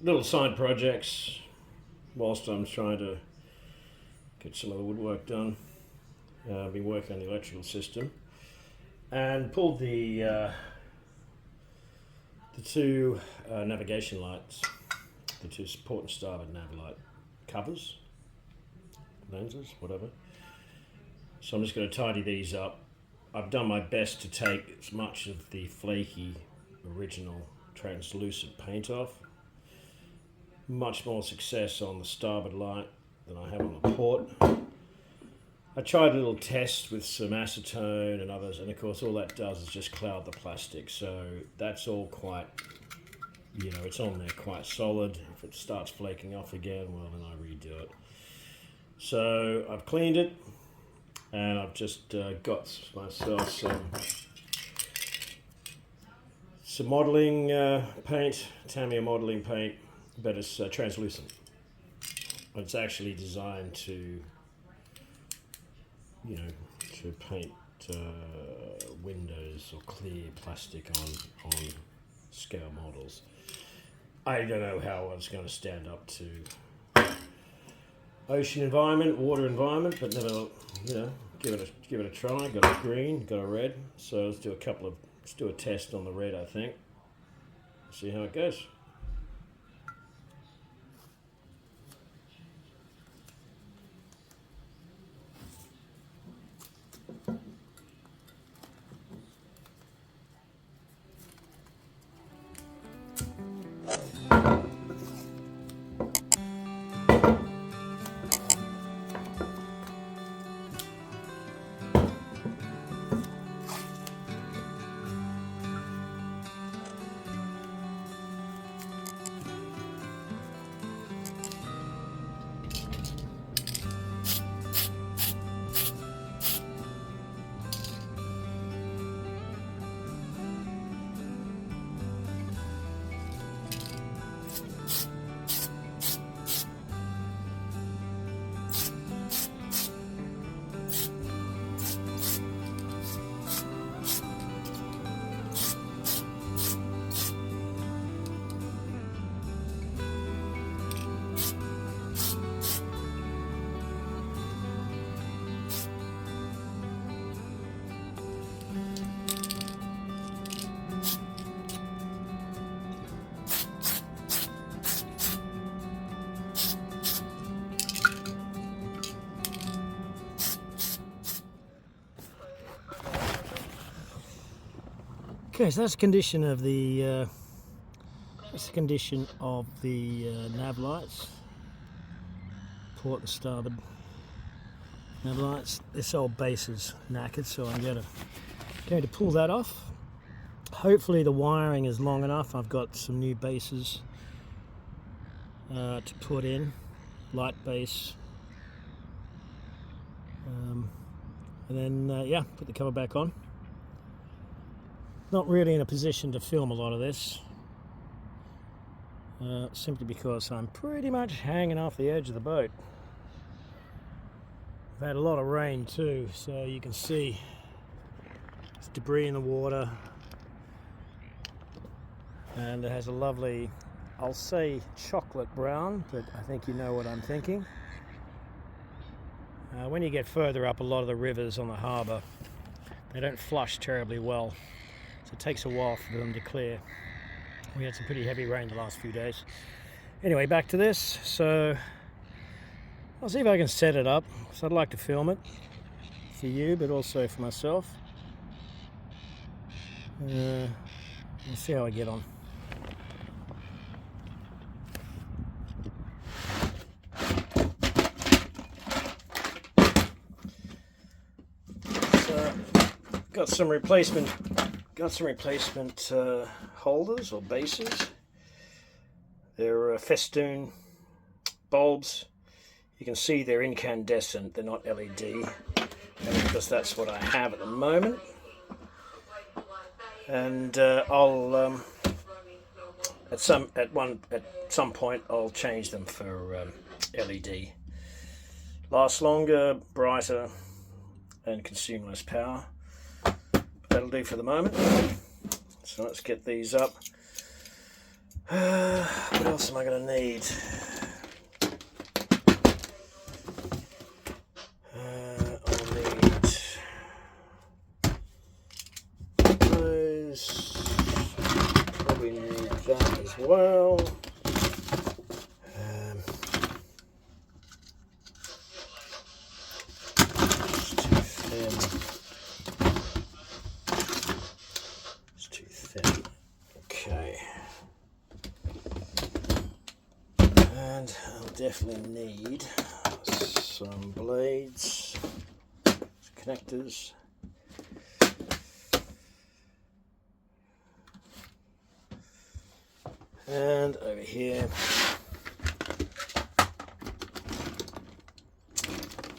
little side projects whilst I'm trying to get some of the woodwork done. I've been working on the electrical system and pulled the two navigation lights, the two port and starboard nav light covers, lenses, whatever. So I'm just going to tidy these up. I've done my best to take as much of the flaky original translucent paint off. Much more success on the starboard light than I have on the port. I tried a little test with some acetone and others, and of course all that does is just cloud the plastic, so that's all quite, it's on there quite solid. If it starts flaking off again, well then I redo it. So I've cleaned it, and I've just got myself some modelling paint, Tamiya modelling paint, but it's translucent. It's actually designed to to paint windows or clear plastic on scale models. I don't know how it's going to stand up to ocean environment, water environment, but never, give it a try. Got a green, got a red, so let's do a test on the red, I think. See how it goes. Okay, so that's the condition of the nav lights, port and starboard nav lights. This old base is knackered, so I'm going to pull that off. Hopefully the wiring is long enough. I've got some new bases to put in, light base, and then put the cover back on. Not really in a position to film a lot of this, simply because I'm pretty much hanging off the edge of the boat. I've had a lot of rain too, so you can see there's debris in the water, and it has a lovely, I'll say chocolate brown, but I think you know what I'm thinking. When you get further up, a lot of the rivers on the harbour, they don't flush terribly well. So it takes a while for them to clear. We had some pretty heavy rain the last few days. Anyway, back to this. So I'll see if I can set it up. So I'd like to film it for you, but also for myself. Let's see how I get on. So got some replacement holders or bases. They're festoon bulbs. You can see they're incandescent, they're not LED, and because that's what I have at the moment. And I'll at some point I'll change them for LED. Last longer, brighter, and consume less power. That'll do for the moment. So let's get these up. What else am I going to need? I'll need those. Probably need that as well. It's too thin. Okay. And I'll definitely need some blades, connectors. And over here,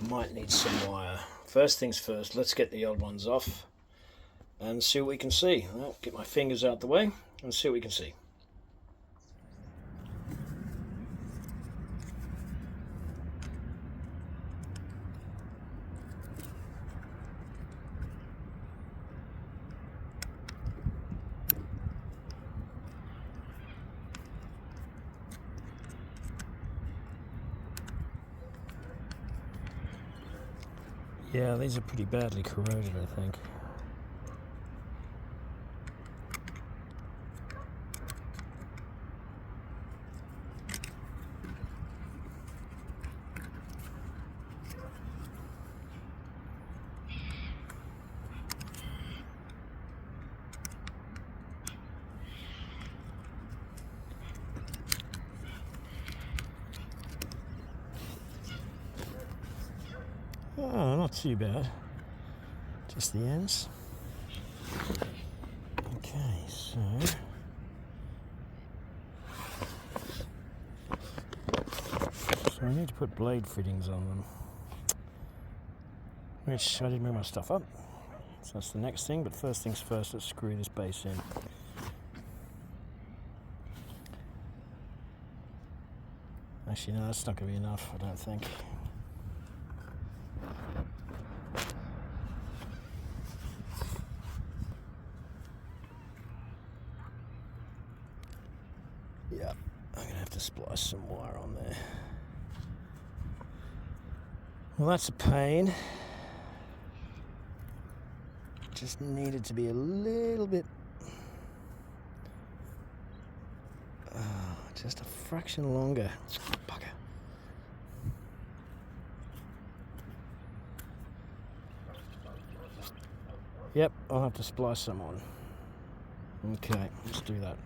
might need some wire. First things first, let's get the old ones off and see what we can see. I'll get my fingers out the way and see what we can see. Yeah, these are pretty badly corroded, I think. Oh, not too bad. Just the ends. Okay, so I need to put blade fittings on them. Which I didn't move my stuff up. So that's the next thing, but first things first, let's screw this base in. Actually, no, that's not going to be enough, I don't think. Yeah, I'm going to have to splice some wire on there. Well, that's a pain. Just needed to be a little bit... just a fraction longer. Bugger. Yep, I'll have to splice some on. Okay, let's do that.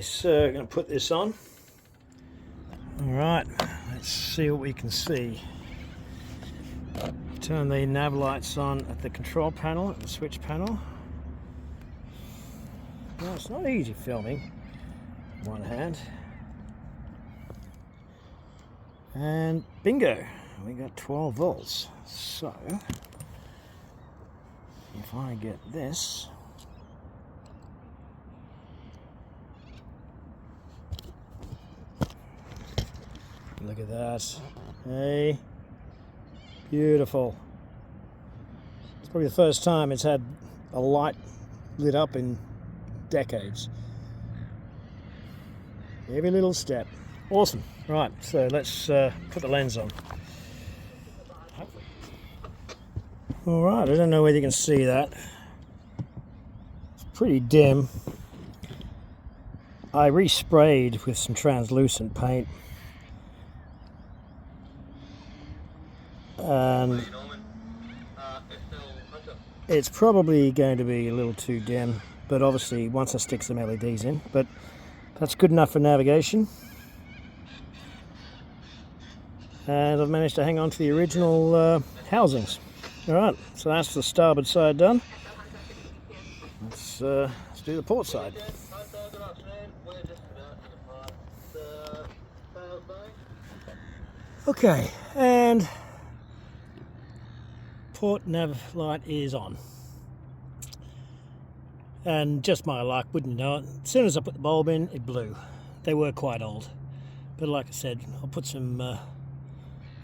So I'm going to put this on. Alright, let's see what we can see. Turn the nav lights on at the control panel, at the switch panel. Now it's not easy filming one hand. And bingo, we got 12 volts. So if I get this, look at that. Hey, beautiful. It's probably the first time it's had a light lit up in decades. Every little step. Awesome. Right, so let's put the lens on. Alright, I don't know whether you can see that. It's pretty dim. I resprayed with some translucent paint. And it's probably going to be a little too dim, but obviously once I stick some LEDs in, but that's good enough for navigation. And I've managed to hang on to the original housings. Alright, so that's the starboard side done. Let's do the port side. Okay, and port nav light is on. And just my luck, wouldn't know it, as soon as I put the bulb in, it blew. They were quite old. But like I said, I'll put some,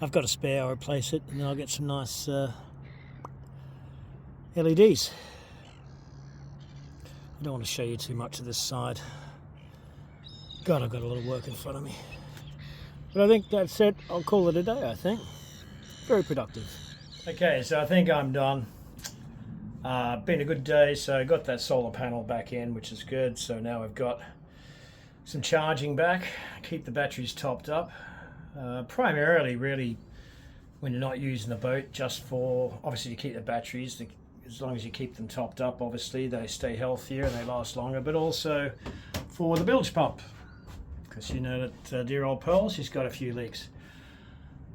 I've got a spare, I'll replace it, and then I'll get some nice LEDs. I don't want to show you too much of this side. God, I've got a lot of work in front of me. But I think that's it. I'll call it a day, I think. Very productive. Okay, so I think I'm done. Been a good day, so I got that solar panel back in, which is good. So now I've got some charging back, keep the batteries topped up. Primarily, really, when you're not using the boat, just for, obviously, to keep the batteries, as long as you keep them topped up, obviously, they stay healthier and they last longer, but also for the bilge pump. Because you know that dear old Pearl, she's got a few leaks.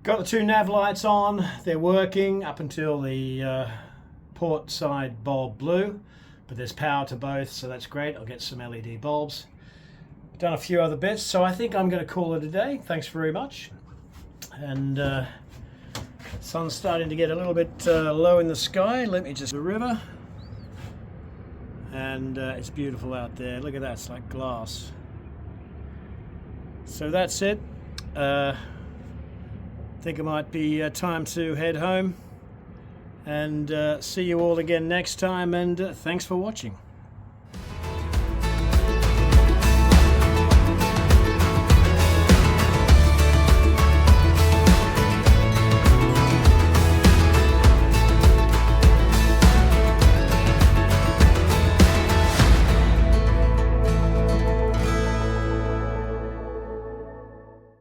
Got the two nav lights on, they're working up until the port side bulb blew, but there's power to both, so that's great. I'll get some LED bulbs. Done a few other bits, so I think I'm going to call it a day. Thanks very much. And sun's starting to get a little bit low in the sky. Let me just the river, and it's beautiful out there. Look at that, it's like glass. So that's it. I think it might be time to head home, and see you all again next time, and thanks for watching.